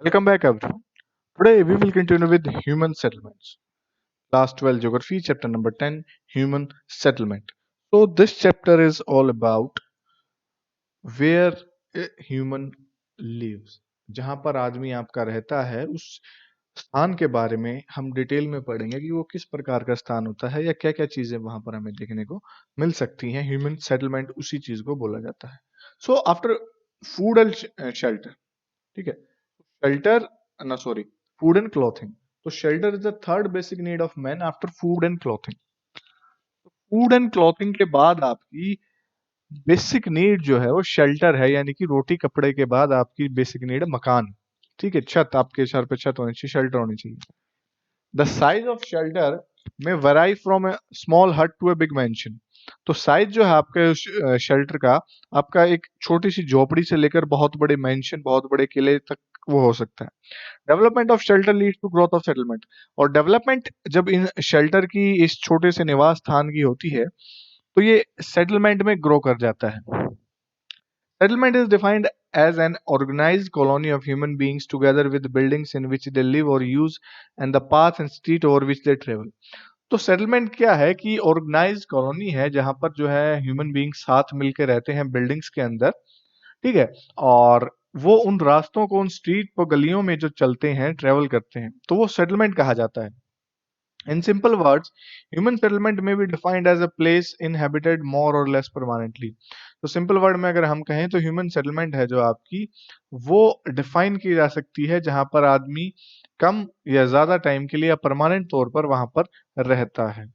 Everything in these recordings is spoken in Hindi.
Welcome back, everyone. Today we will continue with human settlements. Class 12 Geography, chapter number 10, Human Settlement. So, this chapter is all about where a human lives. जहाँ पर आदमी आपका रहता है, उस स्थान के बारे में हम डिटेल में पढ़ेंगे कि वो किस प्रकार का स्थान होता है या क्या क्या चीज़ें वहाँ पर हमें देखने को मिल सकती हैं। ह्यूमन सेटलमेंट उसी चीज़ को बोला जाता है। So after food and shelter, ठीक है, शेल्टर ना सॉरी फूड एंड क्लॉथिंग। तो shelter is the third basic need of man after food and clothing. Food and clothing के बाद आपकी बेसिक नीड जो है वो शेल्टर है, यानी कि रोटी कपड़े के बाद आपकी बेसिक नीड है मकान। ठीक है, छत, आपके सर पे छत होनी चाहिए, शेल्टर होनी चाहिए। द साइज ऑफ शेल्टर में वैराई फ्रॉम ए स्मॉल हट टू ए बिग मैंशन। तो साइज जो है आपके शेल्टर का, आपका एक छोटी सी झोपड़ी से लेकर बहुत बड़े मैंशन, बहुत बड़े किले तक वो हो सकता है। Development of shelter leads to growth of settlement. और डेवलपमेंट जब इन शेल्टर की, इस छोटे से निवास स्थान की होती है, तो ये सेटलमेंट में ग्रो कर जाता है। Settlement is defined as an organized colony of human beings together with buildings in which they live or use and the paths and street over which they travel. तो सेटलमेंट क्या है कि ऑर्गेनाइज्ड कॉलोनी है जहां पर जो है ह्यूमन बींग साथ मिलकर रहते हैं बिल्डिंग्स के अंदर। ठीक है, और वो उन रास्तों को, उन स्ट्रीट पर, गलियों में जो चलते हैं, ट्रेवल करते हैं, तो वो सेटलमेंट कहा जाता है। In simple words, human settlement may be defined as a place inhabited more or less permanently. तो सिंपल वर्ड में अगर हम कहें तो ह्यूमन सेटलमेंट है जो आपकी, वो डिफाइन की जा सकती है जहां पर आदमी कम या ज्यादा टाइम के लिए या परमानेंट तौर पर वहां पर रहता है।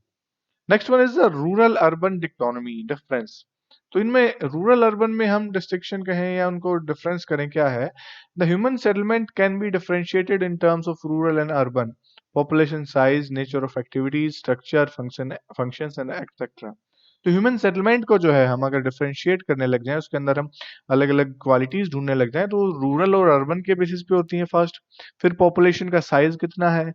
Next one is the rural urban dichotomy difference. तो इनमें रूरल अर्बन में हम डिस्टिंक्शन कहें या उनको डिफरेंस करें, क्या है? The human settlement can be differentiated in terms of rural and urban, population size, nature of activities, structure, functions and etc. तो ह्यूमन सेटलमेंट को जो है हम अगर डिफरेंशिएट करने लग जाएं, उसके अंदर हम अलग अलग क्वालिटीज ढूंढने लग जाएं, तो रूरल और अर्बन के बेसिस पे होती हैं फर्स्ट। फिर पॉपुलेशन का साइज कितना है,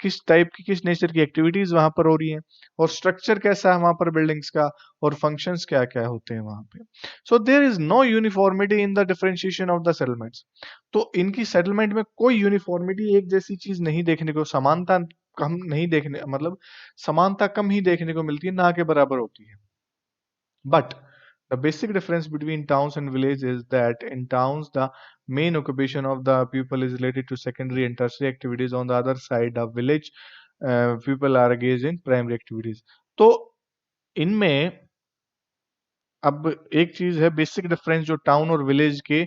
किस टाइप की, किस नेचर की एक्टिविटीज वहां पर हो रही हैं, और स्ट्रक्चर कैसा है वहां पर बिल्डिंग्स का, और फंक्शंस क्या क्या होते हैं वहां पे। So there is no uniformity in the differentiation of the settlements. तो इनकी सेटलमेंट में कोई यूनिफॉर्मिटी, एक जैसी चीज नहीं देखने को, समानता कम नहीं देखने, मतलब समानता कम ही देखने को मिलती है, ना के बराबर होती है। But the basic difference between towns and villages is that in towns, the main occupation of the people is related to secondary and tertiary activities. On the other side, the village people are engaged in primary activities. तो इनमें अब एक चीज है बेसिक डिफरेंस जो टाउन और विलेज के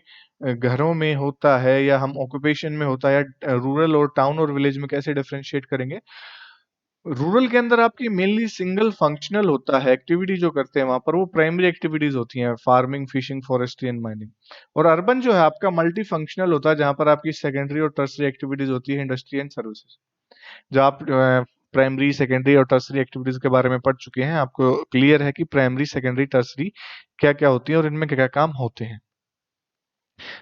घरों में होता है या हम ऑक्यूपेशन में होता है, या रूरल और टाउन और विलेज में कैसे डिफरेंशिएट करेंगे। रूरल के अंदर आपकी मेनली सिंगल फंक्शनल होता है, एक्टिविटी जो करते हैं वहां पर वो प्राइमरी एक्टिविटीज होती हैं, farming, fishing, forestry and mining. और अर्बन जो है आपका मल्टी फंक्शनल होता है, जहां पर आपकी सेकेंडरी और टर्सरी एक्टिविटीज होती है, इंडस्ट्री एंड सर्विसेज। जो आप प्राइमरी, सेकेंडरी और टर्सरी एक्टिविटीज के बारे में पढ़ चुके हैं, आपको क्लियर है कि प्राइमरी, सेकेंडरी, टर्सरी क्या क्या होती है और इनमें क्या क्या काम होते हैं।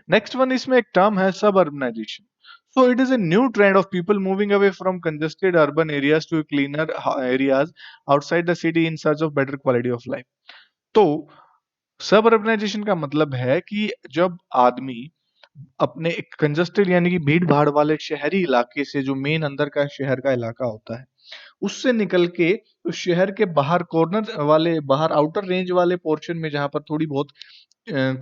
नेक्स्ट वन, इसमें एक टर्म है सब urbanisation. So it is a new trend of people moving away from congested urban areas to cleaner areas outside the city in search of better quality of life. तो सब अर्बनाइजेशन का मतलब है कि जब आदमी अपने एक कंजस्टेड यानी कि भीड़ भाड़ वाले शहरी इलाके से, जो मेन अंदर का शहर का इलाका होता है, उससे निकल के उस शहर के बाहर कॉर्नर वाले, बाहर आउटर रेंज वाले पोर्शन में, जहां पर थोड़ी बहुत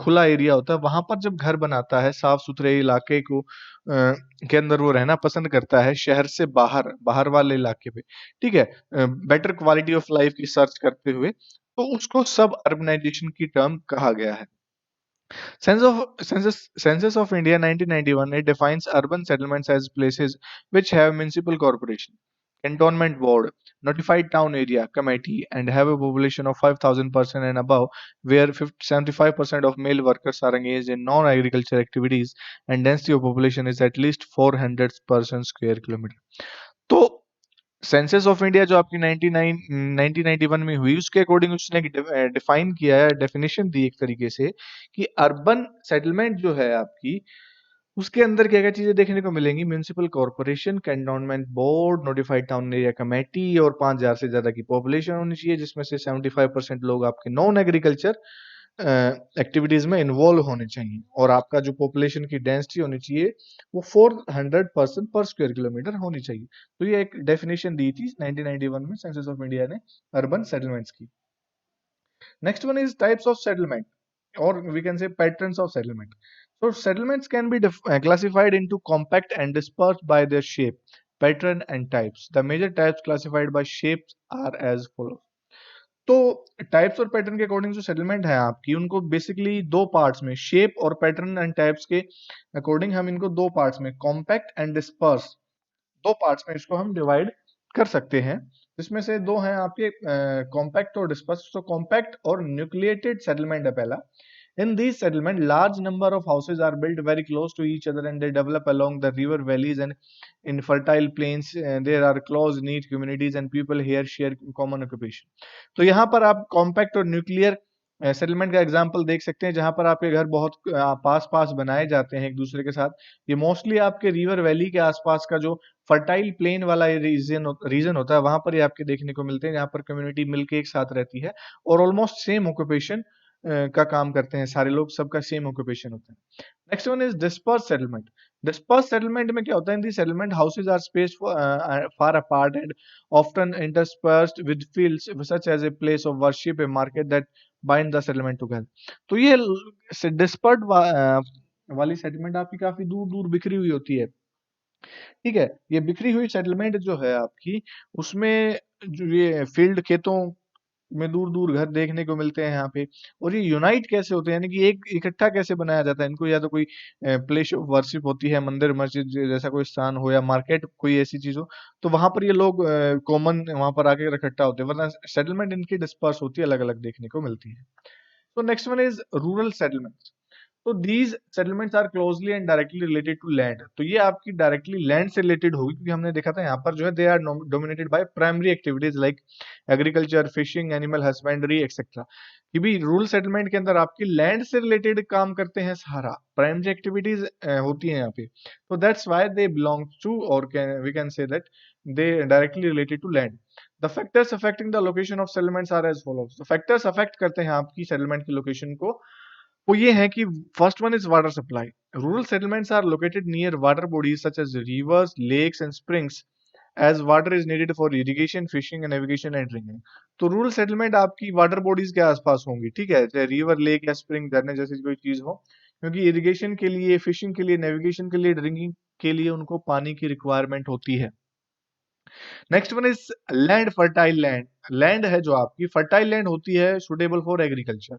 खुला एरिया होता है, वहां पर जब घर बनाता है, साफ सुथरे इलाके को के अंदर वो रहना पसंद करता है, शहर से बाहर, बाहर वाले इलाके पे, ठीक है, बेटर क्वालिटी ऑफ लाइफ की सर्च करते हुए, तो उसको सब अर्बनाइजेशन की टर्म कहा गया है। Census of India 1991, it defines urban settlements as places which have municipal corporation, cantonment board, notified town area committee, and have a population of 5,000 person and above, where 75% of male workers are engaged in non-agriculture activities, and density of population is at least 400 person square kilometer. तो सेंसस ऑफ इंडिया जो आपकी 1991 में हुई, उसके अकॉर्डिंग उसने डिफाइन किया है, डेफिनेशन दी एक तरीके से, कि अर्बन सेटलमेंट जो है आपकी, उसके अंदर क्या क्या चीजें देखने को मिलेंगी। Municipal corporation, cantonment board, notified town area committee, और 5,000 से ज्यादा की पॉपुलेशन होनी चाहिए, जिसमें से 75% लोग आपके नॉन एग्रीकल्चर एक्टिविटीज में इन्वॉल्व होने चाहिए, और आपका जो पॉपुलेशन की डेंसिटी होनी चाहिए वो 400 पर्सन पर स्क्वायर किलोमीटर होनी चाहिए। तो ये एक डेफिनेशन दी थी 1991 में सेंसस ऑफ इंडिया ने अर्बन सेटलमेंट्स की। Next one is types of settlement, or we can say patterns of settlement. So settlements can be classified into compact and dispersed by their shape, pattern and types. The major types classified by shapes are as follows. तो टाइप्स और पैटर्न के अकॉर्डिंग जो सेटलमेंट है आपकी, उनको बेसिकली दो पार्ट्स में, शेप और पैटर्न एंड टाइप्स के अकॉर्डिंग हम इनको दो पार्ट्स में, कॉम्पैक्ट एंड डिस्पर्स, दो पार्ट्स में इसको हम डिवाइड कर सकते हैं। जिसमें से दो हैं आपके कॉम्पैक्ट और डिस्पर्स। तो कॉम्पैक्ट और न्यूक्लिएटेड सेटलमेंट है पहला। In these settlements, large number of houses are built very close to each other and they develop along the river valleys and in fertile plains. There are close knit communities and people here share common occupation. तो यहाँ पर आप कॉम्पैक्ट और न्यूक्लियर सेटलमेंट का एग्जांपल देख सकते हैं, जहां पर आपके घर बहुत पास पास बनाए जाते हैं एक दूसरे के साथ। ये मोस्टली आपके रिवर वैली के आसपास का जो फर्टाइल प्लेन वाला रीजन होता है, वहां पर ये आपके देखने को मिलते हैं, जहां पर कम्युनिटी मिलके एक साथ रहती है और ऑलमोस्ट सेम ऑक्यूपेशन का काम करते हैं सारे लोग, सबका सेम ऑक्यूपेशन होता है। Next one is disperse settlement. Disperse settlement में क्या होता है, in the settlement houses are space far apart and often interspersed with fields such as a place of worship, a market that bind the settlement together. तो ये डिस्पर्ड वाली सेटलमेंट आपकी काफी दूर दूर बिखरी हुई होती है। ठीक है, ये बिखरी हुई सेटलमेंट जो है आपकी, उसमें जो ये फील्ड खेतों में दूर दूर घर देखने को मिलते हैं यहाँ पे। और ये यूनाइट कैसे होते हैं, यानी कि एक इकट्ठा कैसे बनाया जाता है इनको, या तो कोई प्लेस ऑफ वर्शिप होती है, मंदिर मस्जिद जैसा कोई स्थान हो, या मार्केट कोई ऐसी चीज हो, तो वहां पर ये लोग कॉमन वहां पर आके इकट्ठा होते हैं, वरना सेटलमेंट इनकी डिस्पर्स होती है, अलग अलग देखने को मिलती है। तो next one is rural settlement. तो these settlements are closely and directly related to land. तो ये आपकी डायरेक्टली लैंड से रिलेटेड होगी, क्योंकि हमने देखा था यहाँ पर जो है they are dominated by primary activities like agriculture, fishing, animal husbandry etcetera. कि भी रूरल सेटलमेंट के अंदर आपकी लैंड से रिलेटेड काम करते हैं, सारा प्राइमरी एक्टिविटीज होती हैं यहाँ पे। तो that's why they belong to, और we can say that they directly related to land. The factors affecting the location of settlements are as follows. तो फैक्टर्स अफेक्ट करते हैं आपकी सेटलमेंट की लोकेशन को, वो ये है कि first one is water supply. Rural settlements are located near water bodies such as rivers, lakes and springs, as water is needed for irrigation, fishing and navigation and drinking. तो रूरल सेटलमेंट आपकी वाटर बॉडीज के आसपास होंगी, ठीक है, चाहे रिवर, लेक या स्प्रिंग, झरने जैसी कोई चीज हो, क्योंकि इरिगेशन के लिए, फिशिंग के लिए, नेविगेशन के लिए, ड्रिंकिंग के लिए उनको पानी की रिक्वायरमेंट होती है। Next one is land, fertile land. Land है जो आपकी फर्टाइल लैंड होती है, सुटेबल फॉर एग्रीकल्चर।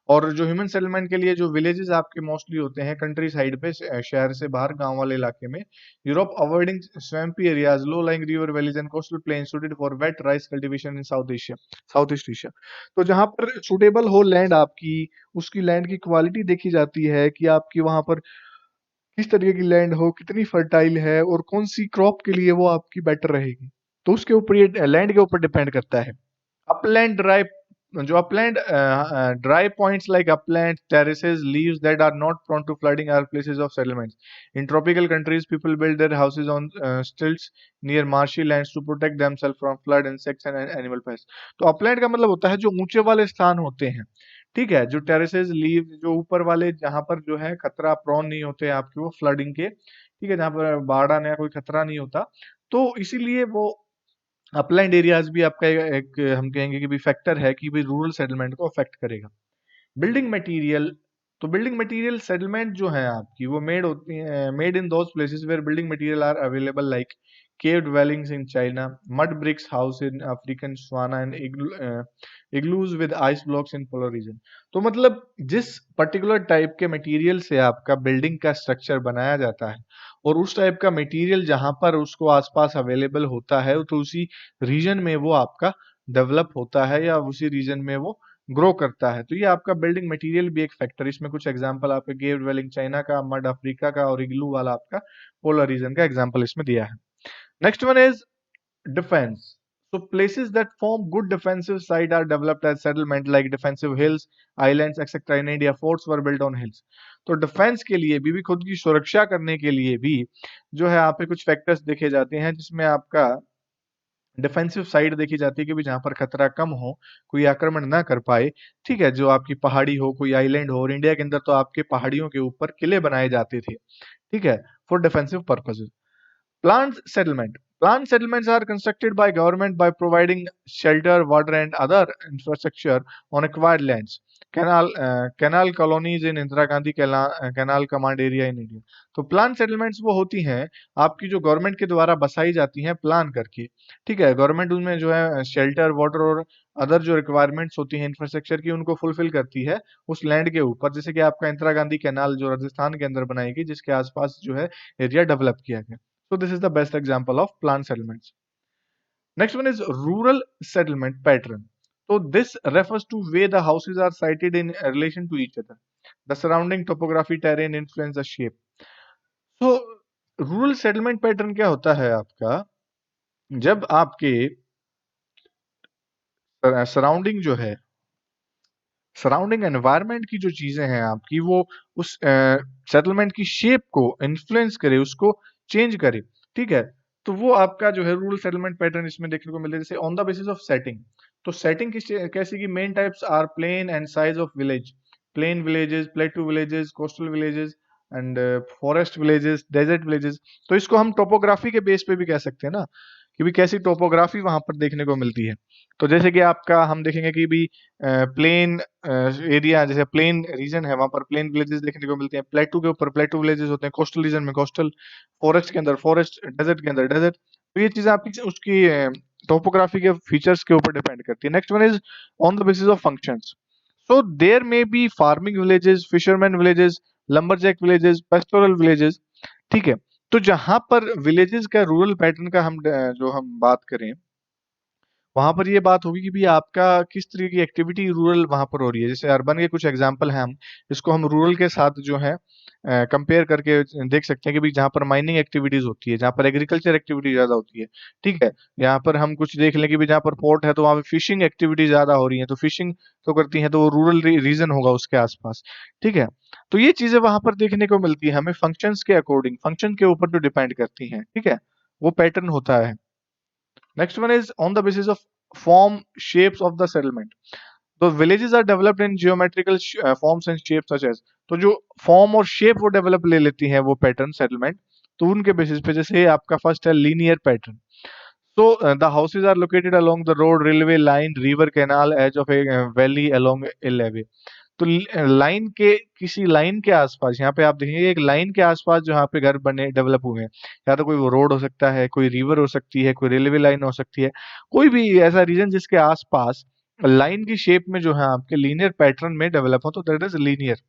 और जो ह्यूमन सेटलमेंट के लिए जो विलेजेस आपके मोस्टली होते हैं कंट्री साइड पे, शहर से बाहर गांव वाले इलाके में, Europe avoiding swampy areas, low lying river valleys and coastal plain suited for wait rice cultivation in south Asia, south east Asia. तो जहां पर सुटेबल हो लैंड आपकी, उसकी लैंड की क्वालिटी देखी जाती है कि आपकी वहां पर किस तरीके की लैंड हो, कितनी फर्टाइल है, और कौन सी क्रॉप के लिए वो आपकी बेटर रहेगी। तो उसके ऊपर, ये लैंड के ऊपर डिपेंड करता है। अपलैंड ड्राई, जो upland dry points like upland terraces, leaves that are not prone to flooding are places of settlements. In tropical countries, people build their houses on stilts near marshy lands to protect themselves from flood, insects and animal pests. तो अपलैंड का मतलब होता है जो ऊंचे वाले स्थान होते हैं, ठीक है, जो टेरेसेस, लीव, जो ऊपर वाले, जहां पर जो है खतरा प्रॉन नहीं होते आपके वो फ्लडिंग के, ठीक है, जहां पर बाढ़ आने का कोई खतरा नहीं होता। तो इसीलिए वो अपलैंड एरियाज भी आपका एक हम कहेंगे कि भी फैक्टर है कि भी रूरल सेटलमेंट को अफेक्ट करेगा। Building material. तो बिल्डिंग मटेरियल सेटलमेंट जो है आपकी, वो मेड होती है, made in those places where building material are available like cave dwellings in China, mud bricks house in African savanna and igloos with ice blocks in polar region. तो मतलब जिस पर्टिकुलर टाइप के मटेरियल से आपका बिल्डिंग का स्ट्रक्चर बनाया जाता है, और उस टाइप का मटेरियल जहां पर उसको आसपास अवेलेबल होता है, तो उसी रीजन में वो आपका डेवलप होता है या उसी रीजन में वो ग्रो करता है। तो ये आपका बिल्डिंग मटेरियल भी एक फैक्टर। इसमें कुछ एग्जांपल आपके केव ड्वेलिंग चाइना का, मड अफ्रीका का, और इग्लू वाला आपका पोलर रीजन का एग्जांपल इसमें दिया है। Next one is defense. So places that form good defensive site are developed as settlement like defensive hills, islands, etc. In India, forts were built on hills. तो डिफेंस के लिए भी खुद की सुरक्षा करने के लिए भी जो है यहाँ पे कुछ फैक्टर्स देखे जाते हैं, जिसमें आपका डिफेंसिव साइड देखी जाती है कि भी जहाँ पर खतरा कम हो, कोई आक्रमण ना कर पाए, ठीक है? जो आपकी पहाड़ी हो, कोई आइलैंड हो, और इंडिया के अंदर तो आपके पहाड़ियों के ऊपर किले बनाए जाते थे, ठीक है? For defensive purposes. Planned settlement. Planned settlements are constructed by government by providing shelter, water, and other infrastructure on acquired lands. Canal colonies in Indira Gandhi Canal Command Area in India. तो प्लान सेटलमेंट्स वो होती हैं आपकी जो गवर्नमेंट के द्वारा बसाई जाती हैं प्लान करके, ठीक है? गवर्नमेंट उनमें जो है शेल्टर, वाटर और अदर जो रिक्वायरमेंट्स होती हैं इंफ्रास्ट्रक्चर की उनको फुलफिल करती है उस लैंड के ऊपर, जैसे कि आपका इंदिरा गांधी कैनाल जो राजस्थान के अंदर बनाई गई, जिसके आसपास जो है एरिया डेवलप किया गया। So this is the best example of planned settlements. Next one is rural settlement pattern. So this refers to where the houses are sited in relation to each other. The surrounding topography terrain influence the shape. So rural settlement pattern क्या होता है आपका, जब आपके सराउंडिंग जो है, सराउंडिंग एनवायरनमेंट की जो चीजें हैं आपकी, वो उस सेटलमेंट की शेप को इन्फ्लुएंस करे, उसको चेंज करे, ठीक है? तो वो आपका जो है रूरल सेटलमेंट पैटर्न इसमें देखने को मिलता है। जैसे on the basis of setting, तो सेटिंग किस कैसी की main types are plain and size of village, plain villages, plateau villages, coastal villages and forest villages, desert villages. तो इसको हम टोपोग्राफी के बेस पे भी कह सकते हैं ना, कि भी कैसी टोपोग्राफी वहां पर देखने को मिलती है। तो जैसे कि आपका हम देखेंगे कि भी प्लेन एरिया, जैसे प्लेन रीजन है वहां पर प्लेन विलेजेस देखने को मिलते हैं, प्लेटू के ऊपर प्लेटू विलेजेस होते हैं, कोस्टल रीजन में कोस्टल, फॉरेस्ट के अंदर फॉरेस्ट, डेजर्ट के अंदर डेजर्ट। तो ये चीजें आपकी उसकी टोपोग्राफी के फीचर्स के ऊपर डिपेंड करती है। Next one is on the basis of functions. So there may be farming villages, fisherman villages, lumberjack villages, pastoral villages, ठीक है? तो जहां पर विलेजेस का रूरल पैटर्न का हम जो हम बात करें, वहां पर ये बात होगी कि भी आपका किस तरह की एक्टिविटी रूरल वहां पर हो रही है। जैसे अर्बन के कुछ एग्जांपल हैं, हम इसको हम रूरल के साथ जो है कंपेयर करके देख सकते हैं कि भी जहाँ पर माइनिंग एक्टिविटीज होती है, जहाँ पर एग्रीकल्चर एक्टिविटी ज्यादा होती है, ठीक है? यहाँ पर हम कुछ देख लें कि भी जहाँ पर पोर्ट है तो वहाँ पे फिशिंग एक्टिविटी ज्यादा हो रही है, तो फिशिंग तो करती है, तो वो रूरल रीजन होगा उसके आसपास, ठीक है? तो ये चीजें वहां पर देखने को मिलती है हमें फंक्शंस के अकॉर्डिंग, फंक्शन के ऊपर जो डिपेंड करती हैं, ठीक है? वो पैटर्न होता है। Next one is on the basis of form shapes of the settlement. The villages are developed in geometrical forms and shapes such as, तो जो फॉर्म और शेप वो डेवलप ले लेती हैं वो पैटर्न सेटलमेंट, तो उनके बेसिस पे जैसे आपका फर्स्ट है linear pattern. So the houses are located along the road, railway line, river, canal, edge of a valley along a levee. तो लाइन के किसी लाइन के आसपास, यहाँ पे आप देखेंगे एक लाइन के आसपास जहाँ पे घर बने डेवलप हुए हैं, या तो कोई वो रोड हो सकता है, कोई रिवर हो सकती है, कोई रेलवे लाइन हो सकती है, कोई भी ऐसा रीजन जिसके आसपास लाइन की शेप में जो है आपके लीनियर पैटर्न में डेवलप हो, तो that is linear.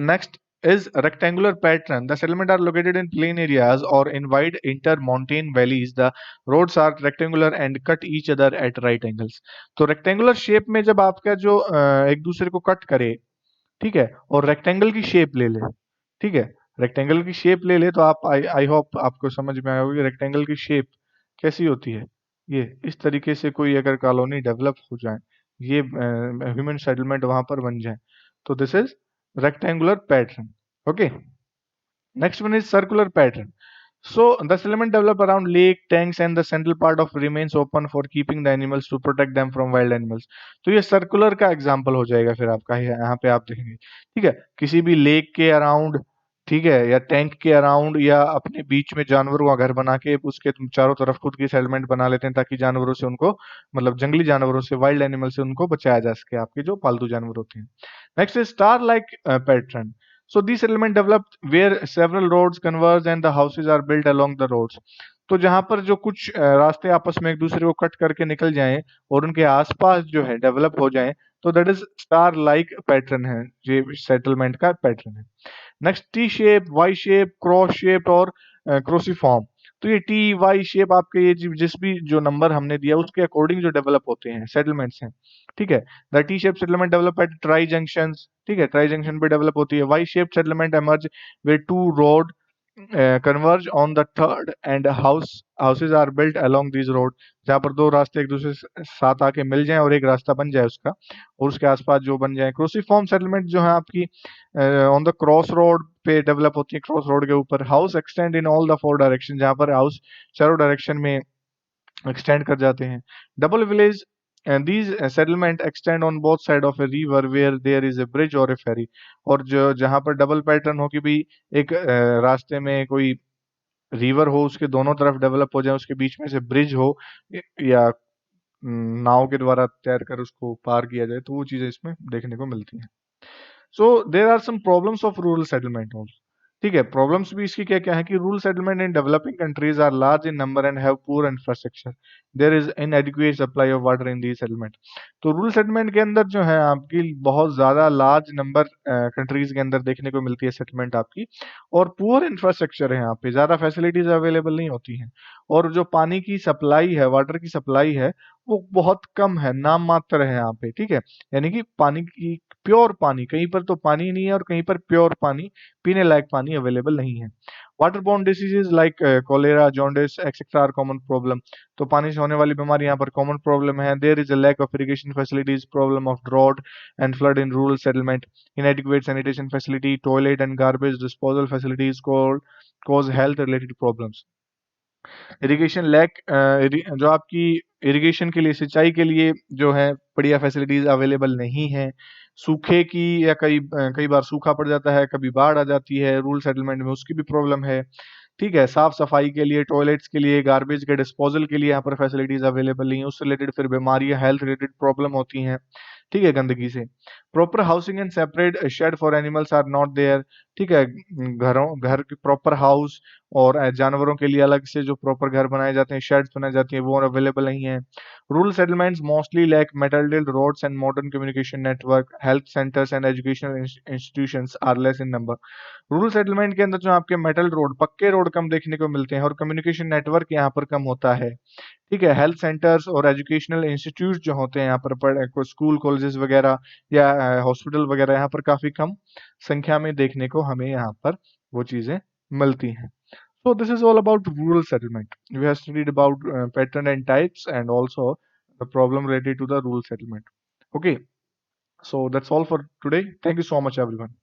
Next is rectangular pattern. The settlement are located in plain areas or in wide inter-mountain valleys. The roads are rectangular and cut each other at right angles. तो rectangular shape में जब आपका जो एक दूसरे को कट करे, ठीक है, और रेक्टेंगल की शेप ले ले, ठीक है, रेक्टेंगल की शेप ले ले, तो आप आई आई होप आपको समझ में आया होगा कि रेक्टेंगल की शेप कैसी होती है। ये इस तरीके से कोई अगर कॉलोनी डेवलप हो जाए, ये ह्यूमन सेटलमेंट वहां पर बन जाए, तो this is rectangular pattern. Okay. Next one is circular pattern. So the settlement develop around lake, tanks, and the central part of remains open for keeping the animals to protect them from wild animals. तो ये सर्कुलर का एग्जाम्पल हो जाएगा फिर आपका, यहाँ पे आप देखेंगे, ठीक है? किसी भी लेक के अराउंड, ठीक है, या टैंक के अराउंड, या अपने बीच में जानवरों का घर बना के उसके तुम चारों तरफ खुद की सेटलमेंट बना लेते हैं, ताकि जानवरों से उनको, मतलब जंगली जानवरों से, वाइल्ड एनिमल से उनको बचाया जा सके, आपके जो पालतू जानवर होते हैं। Next is star like pattern. So these elements developed where several roads converge and the houses are built along the roads. तो जहां पर जो कुछ रास्ते आपस में एक दूसरे को कट करके निकल जाएं और उनके आसपास जो है डेवलप हो जाएं, तो that is star like pattern है, ये सेटलमेंट का पैटर्न है। Next T shape, Y shape, cross shape और क्रोसीफॉर्म। तो ये टी वाई शेप आपके ये जिस भी जो नंबर हमने दिया उसके अकॉर्डिंग जो डेवलप होते हैं सेटलमेंट्स हैं, ठीक है? The T shape settlement develop at tri junctions, ठीक है, ट्राई जंक्शन पे डेवलप होती है। Y shape settlement emerge where two road converge on the third and houses are built along these road, जहाँ पर दो रास्ते एक दूसरे से साथ आके मिल जाएं और एक रास्ता बन जाए उसका, और उसके आसपास जो बन जाए। क्रोसीफॉर्म सेटलमेंट जो है आपकी ऑन द क्रॉस रोड पे डेवलप होती है, क्रॉस रोड के ऊपर। House extend in all the four direction, जहाँ पर हाउस चारों डायरेक्शन में एक्सटेंड कर जाते हैं। Double village and these settlement extend on both side of a river where there is a bridge और ए फेरी। और जो जहाँ पर डबल पैटर्न हो कि भी एक रास्ते में कोई रिवर हो, उसके दोनों तरफ डेवलप हो जाए, उसके बीच में से ब्रिज हो, या नाव के द्वारा तैर कर उसको पार किया जाए, तो वो चीजें इसमें देखने को मिलती हैं। So there are some problems of rural settlement also. ठीक है, प्रॉब्लम्स भी इसकी क्या क्या है कि rural settlement in developing countries are large in number and have poor infrastructure. There is inadequate supply of water in the settlement. तो रूरल सेटलमेंट के अंदर जो है आपकी बहुत ज्यादा लार्ज नंबर कंट्रीज के अंदर देखने को मिलती है सेटलमेंट आपकी, और पुअर इंफ्रास्ट्रक्चर है, यहाँ पे ज्यादा फैसिलिटीज अवेलेबल नहीं होती हैं, और जो पानी की सप्लाई है, वाटर की सप्लाई है, वो बहुत कम है, नाम मात्र है यहाँ पे। ठीक है, यानी कि पानी की प्योर पानी, कहीं पर तो पानी नहीं है और कहीं पर प्योर पानी, पीने लायक पानी अवेलेबल नहीं है। Water borne diseases like cholera, jaundice etcetera are common problem. तो पानी से होने वाली बीमारी यहाँ पर कॉमन प्रॉब्लम है। There is a lack of irrigation facilities, problem of drought and flood in rural settlement, inadequate sanitation facility, toilet and garbage disposal facilities cause health related problems। Irrigation lack, जो आपकी इरिगेशन के लिए, सिंचाई के लिए जो है बढ़िया फैसिलिटीज अवेलेबल नहीं है। सूखे की, या कई बार सूखा पड़ जाता है, कभी बाढ़ आ जाती है रूरल सेटलमेंट में, उसकी भी प्रॉब्लम है। ठीक है, साफ सफाई के लिए, टॉयलेट्स के लिए, गार्बेज के डिस्पोजल के लिए यहाँ पर फैसिलिटीज अवेलेबल नहीं है, उससे रिलेटेड फिर बीमारियां, हेल्थ रिलेटेड प्रॉब्लम होती हैं। ठीक है, गंदगी से। Proper housing and separate shed for animals are not there. ठीक है, घर की प्रॉपर हाउस और जानवरों के लिए अलग से जो प्रॉपर घर बनाए जाते हैं, शेड्स बनाई जाती हैं, वो अवेलेबल नहीं है। Rural settlements mostly lack metal roads and modern communication network, health centres and educational institutions are less in number. Rural settlement के अंदर जो आपके मेटल रोड, पक्के रोड कम देखने को मिलते हैं, और कम्युनिकेशन नेटवर्क यहाँ पर कम होता है। ठीक है, हेल्थ सेंटर्स और एजुकेशनल इंस्टीट्यूट जो होते हैं यहाँ पर, स्कूल कॉलेजेस वगैरह या हॉस्पिटल वगैरह यहाँ पर काफी कम संख्या में देखने को हमें यहाँ पर वो चीजें मिलती हैं। So this is all about rural settlement. We have studied about pattern and types, and also the problem related to the rural settlement. Okay, so that's all for today. Thank you so much, everyone.